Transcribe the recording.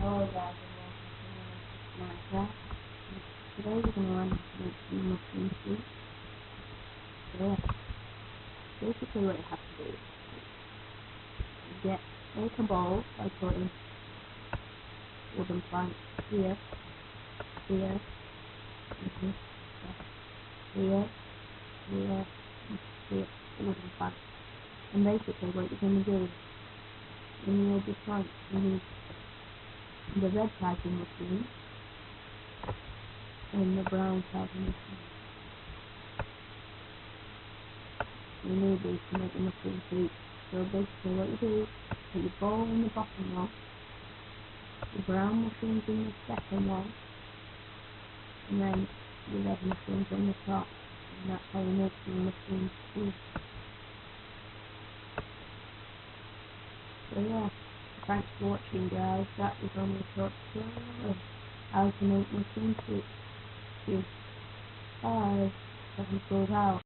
Hello guys and welcome to Minecraft. Today we're going to learn how to make some mushroom soup. So yeah, basically what you have to do is make a bowl by putting wooden planks here, here, here, here, here, wooden planks. And basically what you're going to do is you need the planks, you need the red type of mushroom and the brown type of mushroom. You need these to make the mushroom soup. So basically what you do is put your bowl in the bottom one, the brown mushrooms in the second one, and then the red mushrooms in the top, and that's how you make the mushroom soup. So yeah, thanks for watching guys, that was only a short tutorial of how to make mushroom soup. Bye, 7 goes out.